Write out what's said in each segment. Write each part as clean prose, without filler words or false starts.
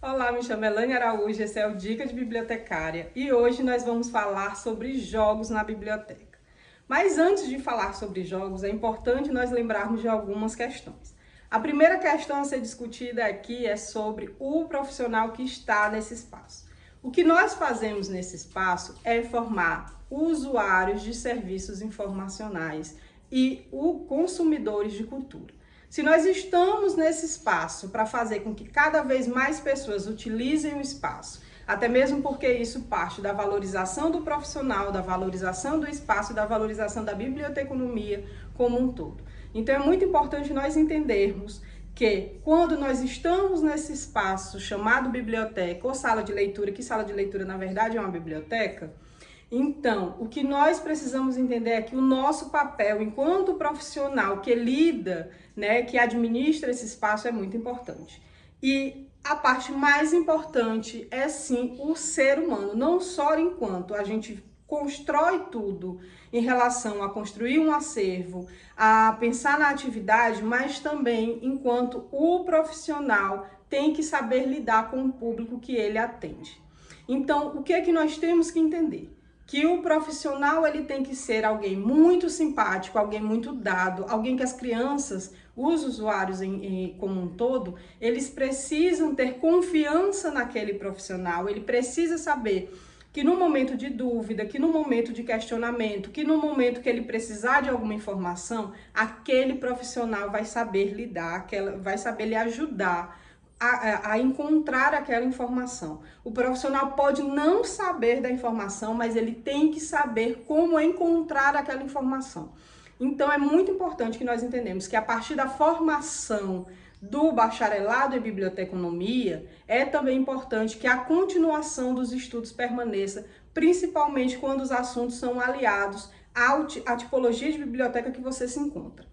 Olá, me chamo Elane Araújo, esse é o Dica de Bibliotecária e hoje nós vamos falar sobre jogos na biblioteca. Mas antes de falar sobre jogos, é importante nós lembrarmos de algumas questões. A primeira questão a ser discutida aqui é sobre o profissional que está nesse espaço. O que nós fazemos nesse espaço é formar usuários de serviços informacionais e consumidores de cultura. Se nós estamos nesse espaço para fazer com que cada vez mais pessoas utilizem o espaço, até mesmo porque isso parte da valorização do profissional, da valorização do espaço, da valorização da biblioteconomia como um todo. Então é muito importante nós entendermos que quando nós estamos nesse espaço chamado biblioteca ou sala de leitura, que sala de leitura na verdade é uma biblioteca, então, o que nós precisamos entender é que o nosso papel enquanto profissional que lida, que administra esse espaço é muito importante. E a parte mais importante é sim o ser humano, não só enquanto a gente constrói tudo em relação a construir um acervo, a pensar na atividade, mas também enquanto o profissional tem que saber lidar com o público que ele atende. Então, o que é que nós temos que entender? Que o profissional ele tem que ser alguém muito simpático, alguém muito dado, alguém que as crianças, os usuários como um todo, eles precisam ter confiança naquele profissional, ele precisa saber que no momento de dúvida, que no momento de questionamento, que no momento que ele precisar de alguma informação, aquele profissional vai saber lidar, vai saber lhe ajudar a encontrar aquela informação. O profissional pode não saber da informação, mas ele tem que saber como encontrar aquela informação. Então é muito importante que nós entendamos que a partir da formação do bacharelado em biblioteconomia, é também importante que a continuação dos estudos permaneça, principalmente quando os assuntos são aliados à tipologia de biblioteca que você se encontra.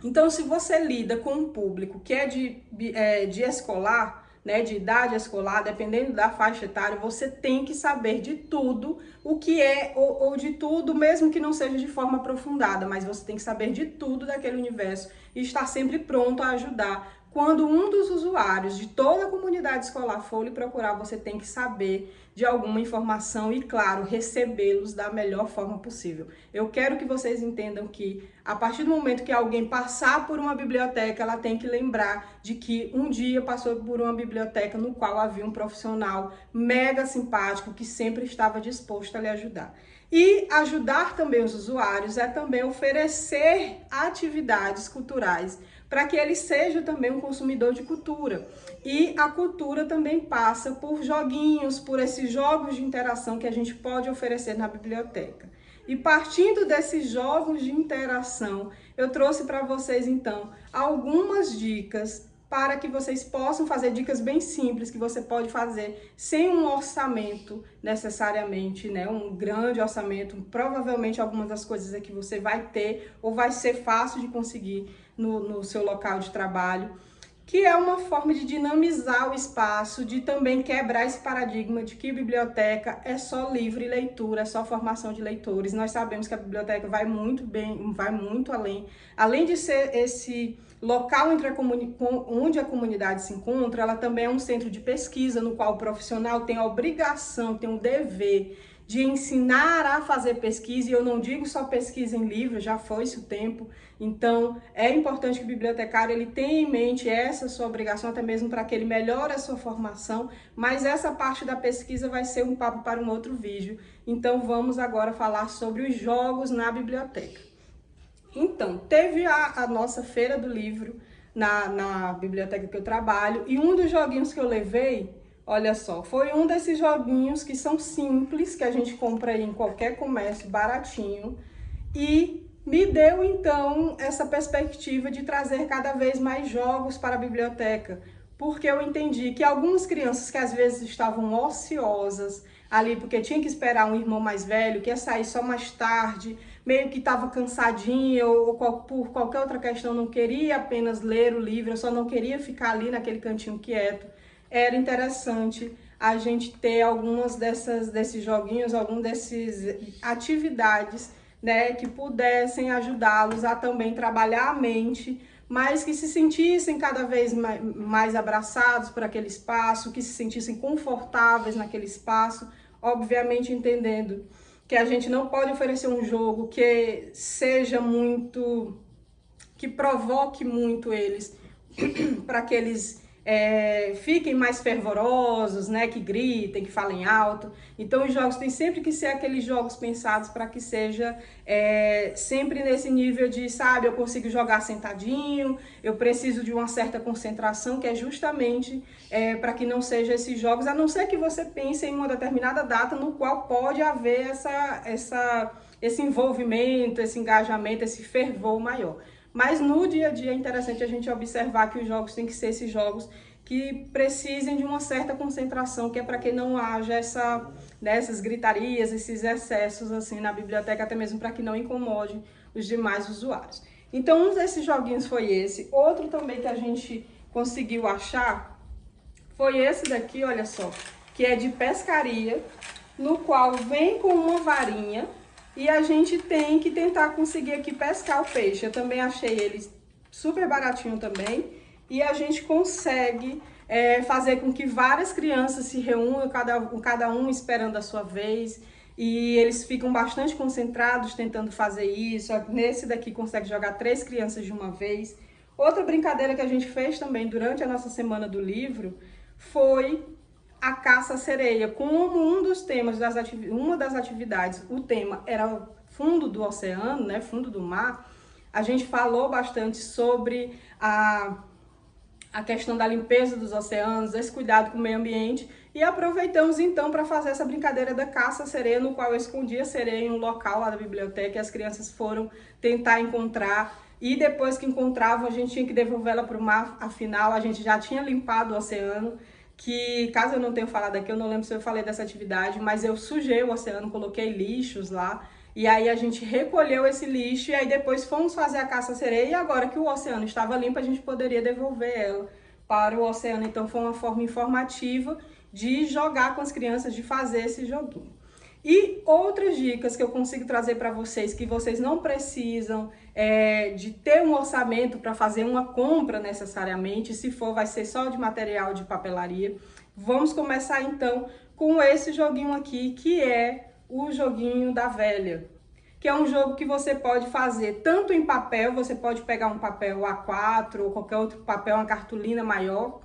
Então, se você lida com um público que é de escolar, de idade escolar, dependendo da faixa etária, você tem que saber de tudo o que é, ou de tudo, mesmo que não seja de forma aprofundada, mas você tem que saber de tudo daquele universo e estar sempre pronto a ajudar. Quando um dos usuários de toda a comunidade escolar for lhe procurar, você tem que saber de alguma informação e, claro, recebê-los da melhor forma possível. Eu quero que vocês entendam que, a partir do momento que alguém passar por uma biblioteca, ela tem que lembrar de que um dia passou por uma biblioteca no qual havia um profissional mega simpático que sempre estava disposto a lhe ajudar. E ajudar também os usuários é também oferecer atividades culturais para que ele seja também um consumidor de cultura. E a cultura também passa por joguinhos, por esses jogos de interação que a gente pode oferecer na biblioteca. E partindo desses jogos de interação, eu trouxe para vocês então algumas dicas para que vocês possam fazer dicas bem simples que você pode fazer sem um orçamento necessariamente, um grande orçamento. Provavelmente algumas das coisas é que você vai ter ou vai ser fácil de conseguir no seu local de trabalho, que é uma forma de dinamizar o espaço, de também quebrar esse paradigma de que biblioteca é só livro e leitura, é só formação de leitores. Nós sabemos que a biblioteca vai muito bem, vai muito além. Além de ser esse local onde a comunidade se encontra, ela também é um centro de pesquisa, no qual o profissional tem a obrigação, tem o dever de ensinar a fazer pesquisa, e eu não digo só pesquisa em livro, já foi-se o tempo. Então, é importante que o bibliotecário ele tenha em mente essa sua obrigação, até mesmo para que ele melhore a sua formação, mas essa parte da pesquisa vai ser um papo para um outro vídeo. Então, vamos agora falar sobre os jogos na biblioteca. Então, teve a nossa feira do livro na biblioteca que eu trabalho, e um dos joguinhos que eu levei, olha só, foi um desses joguinhos que são simples, que a gente compra aí em qualquer comércio, baratinho, e me deu então essa perspectiva de trazer cada vez mais jogos para a biblioteca, porque eu entendi que algumas crianças que às vezes estavam ociosas ali, porque tinha que esperar um irmão mais velho, que ia sair só mais tarde, meio que estava cansadinha ou por qualquer outra questão, não queria apenas ler o livro, eu só não queria ficar ali naquele cantinho quieto. Era interessante a gente ter algumas desses joguinhos, algumas dessas atividades, que pudessem ajudá-los a também trabalhar a mente mas que se sentissem cada vez mais abraçados por aquele espaço, que se sentissem confortáveis naquele espaço, obviamente entendendo que a gente não pode oferecer um jogo que seja muito, que provoque muito eles, para que eles fiquem mais fervorosos, né, que gritem, que falem alto. Então os jogos têm sempre que ser aqueles jogos pensados para que seja sempre nesse nível de, sabe, eu consigo jogar sentadinho, eu preciso de uma certa concentração, que é justamente para que não seja esses jogos, a não ser que você pense em uma determinada data no qual pode haver esse envolvimento, esse engajamento, esse fervor maior. Mas no dia a dia é interessante a gente observar que os jogos têm que ser esses jogos que precisem de uma certa concentração, que é para que não haja essas gritarias, esses excessos assim na biblioteca, até mesmo para que não incomode os demais usuários. Então, um desses joguinhos foi esse. Outro também que a gente conseguiu achar foi esse daqui, olha só, que é de pescaria, no qual vem com uma varinha, e a gente tem que tentar conseguir aqui pescar o peixe. Eu também achei ele super baratinho também. E a gente consegue fazer com que várias crianças se reúnam, cada um esperando a sua vez. E eles ficam bastante concentrados tentando fazer isso. Nesse daqui consegue jogar 3 crianças de uma vez. Outra brincadeira que a gente fez também durante a nossa semana do livro foi a caça-sereia. Como um dos temas, uma das atividades, o tema era fundo do oceano, né, fundo do mar, a gente falou bastante sobre a questão da limpeza dos oceanos, esse cuidado com o meio ambiente, e aproveitamos então para fazer essa brincadeira da caça-sereia, no qual eu escondi a sereia em um local lá da biblioteca e as crianças foram tentar encontrar, e depois que encontravam a gente tinha que devolvê-la para o mar. Afinal a gente já tinha limpado o oceano, que, caso eu não tenha falado aqui, eu não lembro se eu falei dessa atividade, mas eu sujei o oceano, coloquei lixos lá, e aí a gente recolheu esse lixo, e aí depois fomos fazer a caça-sereia, e agora que o oceano estava limpo, a gente poderia devolver ela para o oceano. Então foi uma forma informativa de jogar com as crianças, de fazer esse joguinho. E outras dicas que eu consigo trazer para vocês, que vocês não precisam de ter um orçamento para fazer uma compra necessariamente, se for vai ser só de material de papelaria. Vamos começar então com esse joguinho aqui, que é o joguinho da velha, que é um jogo que você pode fazer tanto em papel, você pode pegar um papel A4 ou qualquer outro papel, uma cartolina maior,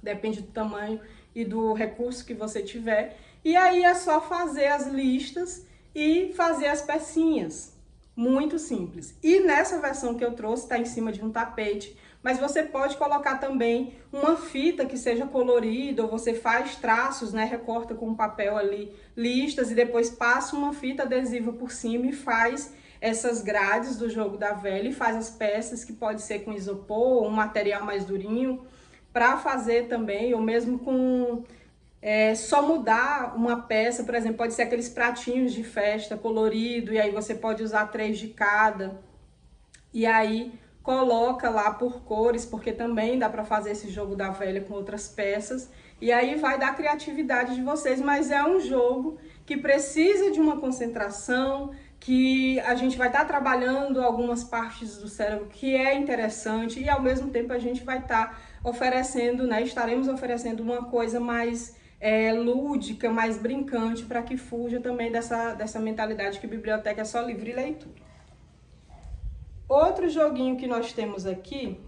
depende do tamanho e do recurso que você tiver, e aí é só fazer as listas e fazer as pecinhas, muito simples. E nessa versão que eu trouxe está em cima de um tapete, mas você pode colocar também uma fita que seja colorida, ou você faz traços, né, recorta com papel ali listas e depois passa uma fita adesiva por cima e faz essas grades do jogo da velha e faz as peças, que pode ser com isopor ou um material mais durinho, para fazer também, ou mesmo com só mudar uma peça, por exemplo, pode ser aqueles pratinhos de festa colorido, e aí você pode usar 3 de cada, e aí coloca lá por cores, porque também dá para fazer esse jogo da velha com outras peças, e aí vai dar criatividade de vocês, mas é um jogo que precisa de uma concentração, que a gente vai estar trabalhando algumas partes do cérebro que é interessante, e ao mesmo tempo a gente vai estar oferecendo, né, estaremos oferecendo uma coisa mais lúdica, mais brincante, para que fuja também dessa mentalidade que biblioteca é só livro e leitura. Outro joguinho que nós temos aqui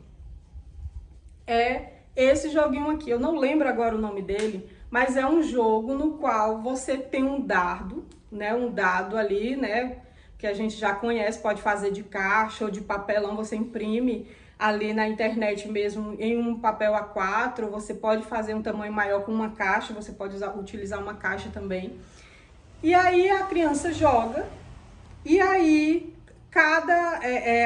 é esse joguinho aqui. Eu não lembro agora o nome dele, mas é um jogo no qual você tem um dardo, né? Um dado ali, né? Que a gente já conhece, pode fazer de caixa ou de papelão, você imprime ali na internet mesmo em um papel A4, você pode fazer um tamanho maior com uma caixa, você pode utilizar uma caixa também. E aí a criança joga, e aí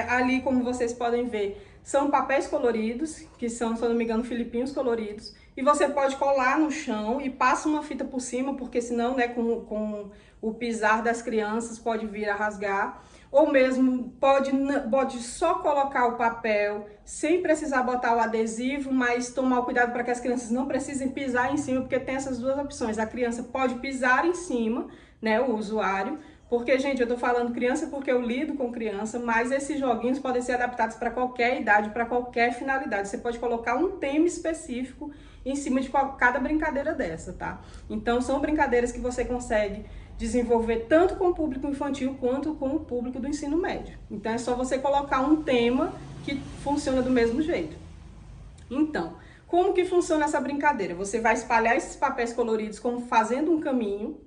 ali, como vocês podem ver, são papéis coloridos, que são, se eu não me engano, filipinhos coloridos, e você pode colar no chão e passa uma fita por cima, porque senão, né, com o pisar das crianças pode vir a rasgar, ou mesmo pode só colocar o papel sem precisar botar o adesivo, mas tomar o cuidado para que as crianças não precisem pisar em cima, porque tem essas duas opções. A criança pode pisar em cima, né, o usuário, Porque, gente, eu tô falando criança porque eu lido com criança, mas esses joguinhos podem ser adaptados para qualquer idade, para qualquer finalidade. Você pode colocar um tema específico em cima de cada brincadeira dessa, tá? Então, são brincadeiras que você consegue desenvolver tanto com o público infantil quanto com o público do ensino médio. Então, é só você colocar um tema que funciona do mesmo jeito. Então, como que funciona essa brincadeira? Você vai espalhar esses papéis coloridos como fazendo um caminho.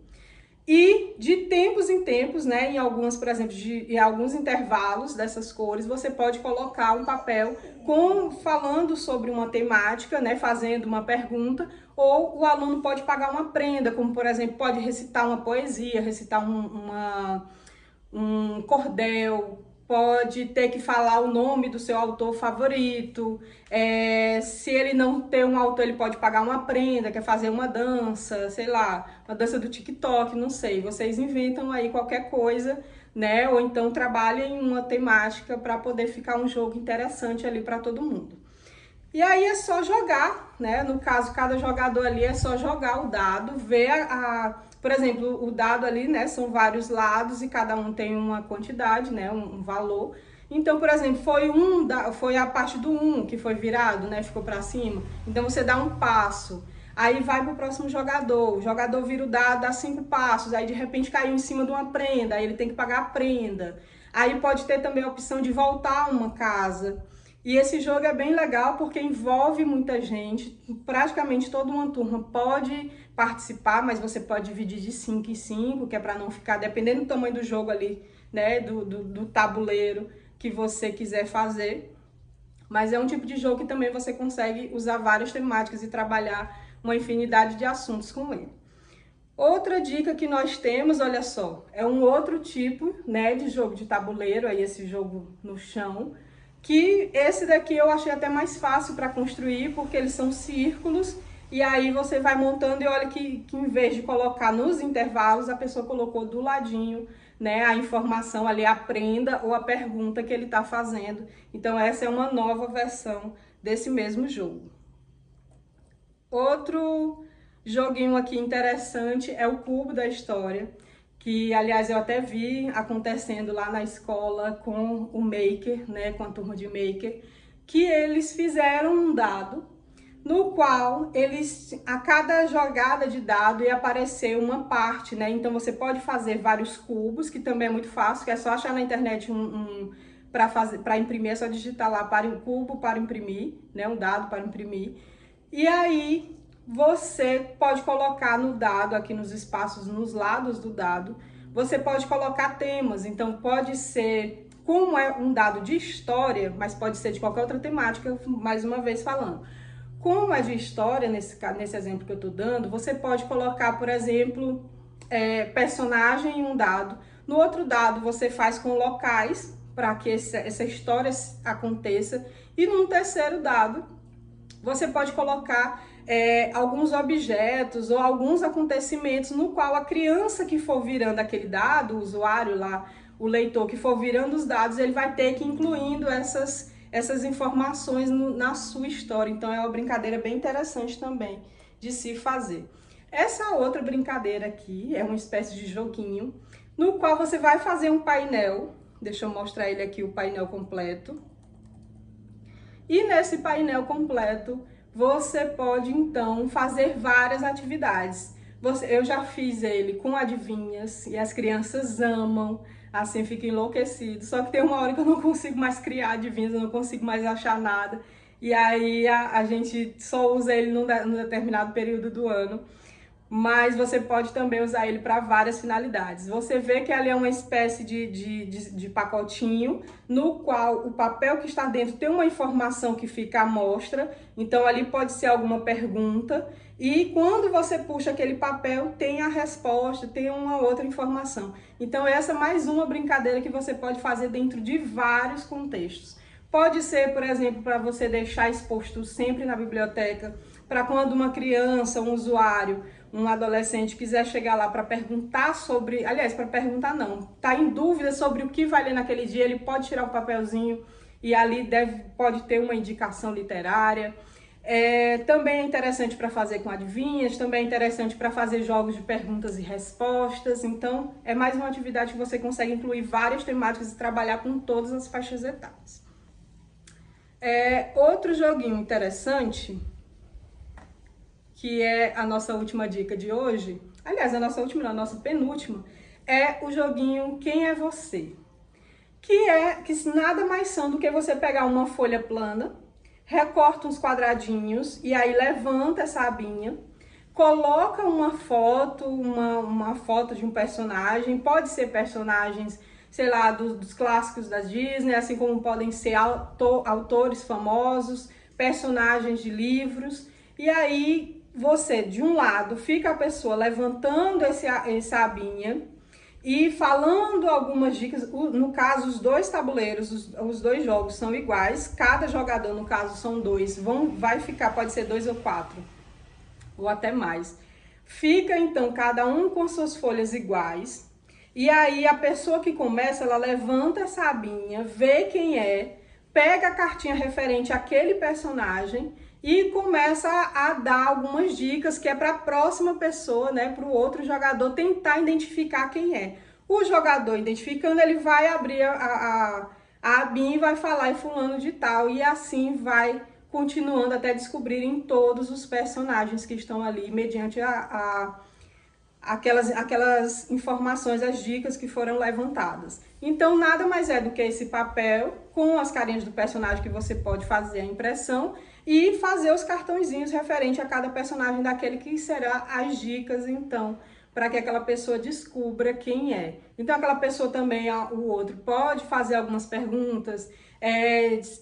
E de tempos em tempos, né, em algumas, por exemplo, em alguns intervalos dessas cores, você pode colocar um papel falando sobre uma temática, né, fazendo uma pergunta, ou o aluno pode pagar uma prenda, como por exemplo, pode recitar uma poesia, recitar um cordel, pode ter que falar o nome do seu autor favorito. Se ele não tem um autor, ele pode pagar uma prenda, quer fazer uma dança, sei lá, uma dança do TikTok, não sei. Vocês inventam aí qualquer coisa, né? Ou então trabalhem uma temática para poder ficar um jogo interessante ali para todo mundo. E aí é só jogar, né? No caso, cada jogador ali é só jogar o dado, ver por exemplo, o dado ali, né? São vários lados e cada um tem uma quantidade, né? Um valor. Então, por exemplo, foi a parte do 1 que foi virado, né? Ficou para cima. Então, você dá um passo. Aí vai para o próximo jogador. O jogador vira o dado, dá 5 passos. Aí, de repente, caiu em cima de uma prenda. Aí, ele tem que pagar a prenda. Aí, pode ter também a opção de voltar a uma casa. E esse jogo é bem legal porque envolve muita gente, praticamente toda uma turma pode participar, mas você pode dividir de 5 em 5, que é para não ficar, dependendo do tamanho do jogo ali, né, do tabuleiro que você quiser fazer. Mas é um tipo de jogo que também você consegue usar várias temáticas e trabalhar uma infinidade de assuntos com ele. Outra dica que nós temos, olha só, é um outro tipo, né, de jogo de tabuleiro, aí esse jogo no chão, que esse daqui eu achei até mais fácil para construir, porque eles são círculos, e aí você vai montando e olha que em vez de colocar nos intervalos, a pessoa colocou do ladinho, né, a informação ali, a prenda ou a pergunta que ele está fazendo. Então essa é uma nova versão desse mesmo jogo. Outro joguinho aqui interessante é o Cubo da História, que, aliás, eu até vi acontecendo lá na escola com o Maker, né, com a turma de Maker, que eles fizeram um dado no qual a cada jogada de dado ia aparecer uma parte, né? Então você pode fazer vários cubos, que também é muito fácil, que é só achar na internet para imprimir, é só digitar lá para um cubo para imprimir, né, um dado para imprimir. E aí você pode colocar no dado, aqui nos espaços, nos lados do dado, você pode colocar temas. Então pode ser, como é um dado de história, mas pode ser de qualquer outra temática, mais uma vez falando. Como é de história, nesse exemplo que eu estou dando, você pode colocar, por exemplo, personagem em um dado. No outro dado você faz com locais, para que essa história aconteça. E num terceiro dado, você pode colocar alguns objetos ou alguns acontecimentos no qual a criança que for virando aquele dado, o usuário lá, o leitor que for virando os dados, ele vai ter que ir incluindo essas informações na sua história. Então é uma brincadeira bem interessante também de se fazer. Essa outra brincadeira aqui é uma espécie de joguinho no qual você vai fazer um painel. Deixa eu mostrar ele aqui, o painel completo. E nesse painel completo, você pode, então, fazer várias atividades. Eu já fiz ele com adivinhas e as crianças amam, assim, ficam enlouquecidos. Só que tem uma hora que eu não consigo mais criar adivinhas, eu não consigo mais achar nada. E aí a gente só usa ele num determinado período do ano. Mas você pode também usar ele para várias finalidades. Você vê que ali é uma espécie de pacotinho, no qual o papel que está dentro tem uma informação que fica à mostra, então ali pode ser alguma pergunta, e quando você puxa aquele papel, tem a resposta, tem uma outra informação. Então essa é mais uma brincadeira que você pode fazer dentro de vários contextos. Pode ser, por exemplo, para você deixar exposto sempre na biblioteca, para quando uma criança, um usuário, um adolescente quiser chegar lá para perguntar sobre, aliás, para perguntar não, tá em dúvida sobre o que vai ler naquele dia, ele pode tirar o papelzinho e ali pode ter uma indicação literária. Também é interessante para fazer com adivinhas, também é interessante para fazer jogos de perguntas e respostas. Então, é mais uma atividade que você consegue incluir várias temáticas e trabalhar com todas as faixas etárias. Outro joguinho interessante, que é a nossa última dica de hoje, aliás, a nossa última, não, a nossa penúltima, é o joguinho Quem é Você? Que nada mais são do que você pegar uma folha plana, recorta uns quadradinhos e aí levanta essa abinha, coloca uma foto, uma foto de um personagem, pode ser personagens, sei lá, dos clássicos da Disney, assim como podem ser autores famosos, personagens de livros, e aí você, de um lado, fica a pessoa levantando essa abinha, e falando algumas dicas. No caso, os dois tabuleiros, os dois jogos são iguais, cada jogador, no caso, são dois, vai ficar, pode ser 2 ou 4, ou até mais. Fica, então, cada um com suas folhas iguais, e aí a pessoa que começa, ela levanta essa abinha, vê quem é, pega a cartinha referente àquele personagem, e começa a dar algumas dicas que é para a próxima pessoa, né, para o outro jogador tentar identificar quem é. O jogador identificando, ele vai abrir a abinha e vai falar, é fulano de tal, e assim vai continuando até descobrirem todos os personagens que estão ali, mediante aquelas informações, as dicas que foram levantadas. Então, nada mais é do que esse papel com as carinhas do personagem que você pode fazer a impressão e fazer os cartõezinhos referente a cada personagem daquele que será as dicas, então, para que aquela pessoa descubra quem é. Então, aquela pessoa também, o outro, pode fazer algumas perguntas,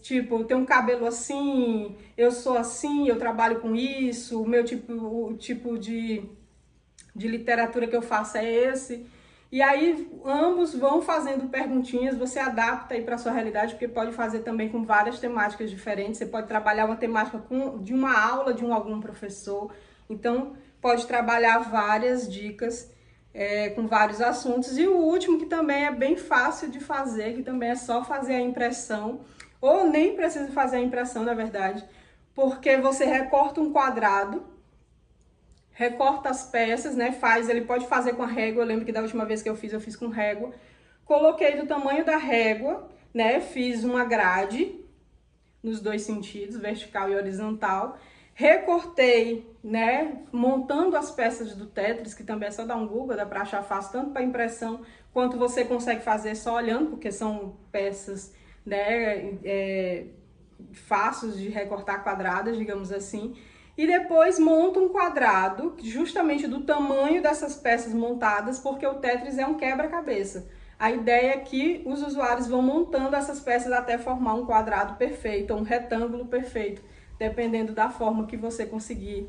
tipo, tem um cabelo assim, eu sou assim, eu trabalho com isso, o tipo de literatura que eu faço é esse. E aí ambos vão fazendo perguntinhas, você adapta aí para sua realidade, porque pode fazer também com várias temáticas diferentes. Você pode trabalhar uma temática de uma aula de algum professor. Então pode trabalhar várias dicas com vários assuntos. E o último, que também é bem fácil de fazer, que também é só fazer a impressão, ou nem precisa fazer a impressão, na verdade, porque você recorta um quadrado, recorta as peças, né? Ele pode fazer com a régua. Eu lembro que da última vez que eu fiz com régua. Coloquei do tamanho da régua, né? Fiz uma grade nos dois sentidos, vertical e horizontal. Recortei, né? Montando as peças do Tetris, que também é só dar um Google, dá para achar fácil, tanto para impressão quanto você consegue fazer só olhando, porque são peças, né? Fáceis de recortar, quadradas, digamos assim. E depois monta um quadrado, justamente do tamanho dessas peças montadas, porque o Tetris é um quebra-cabeça. A ideia é que os usuários vão montando essas peças até formar um quadrado perfeito, um retângulo perfeito, dependendo da forma que você conseguir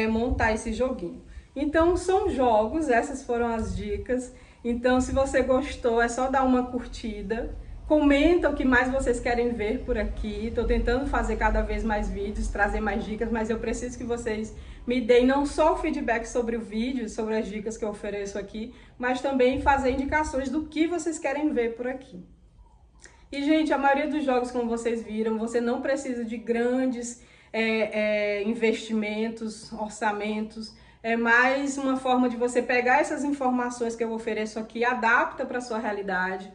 montar esse joguinho. Então, são jogos, essas foram as dicas. Então, se você gostou, é só dar uma curtida. Comenta o que mais vocês querem ver por aqui. Estou tentando fazer cada vez mais vídeos, trazer mais dicas, mas eu preciso que vocês me deem não só o feedback sobre o vídeo, sobre as dicas que eu ofereço aqui, mas também fazer indicações do que vocês querem ver por aqui. E, gente, a maioria dos jogos, como vocês viram, você não precisa de grandes investimentos, orçamentos. É mais uma forma de você pegar essas informações que eu ofereço aqui, adapta para a sua realidade.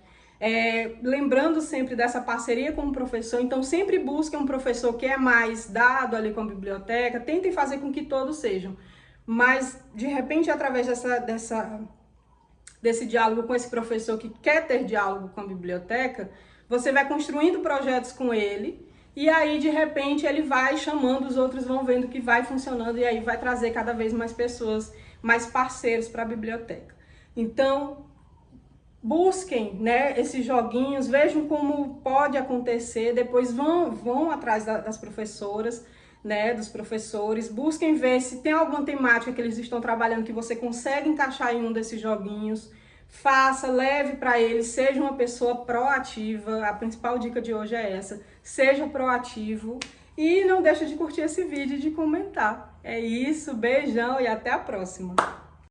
Lembrando sempre dessa parceria com o professor, então sempre busquem um professor que é mais dado ali com a biblioteca, tentem fazer com que todos sejam, mas de repente através desse diálogo com esse professor que quer ter diálogo com a biblioteca, você vai construindo projetos com ele, e aí de repente ele vai chamando, os outros vão vendo que vai funcionando, e aí vai trazer cada vez mais pessoas, mais parceiros para a biblioteca. Então, busquem, né, esses joguinhos, vejam como pode acontecer, depois vão atrás das professoras, né, dos professores, busquem ver se tem alguma temática que eles estão trabalhando que você consegue encaixar em um desses joguinhos, faça, leve para eles, seja uma pessoa proativa. A principal dica de hoje é essa, seja proativo e não deixe de curtir esse vídeo e de comentar. É isso, beijão e até a próxima!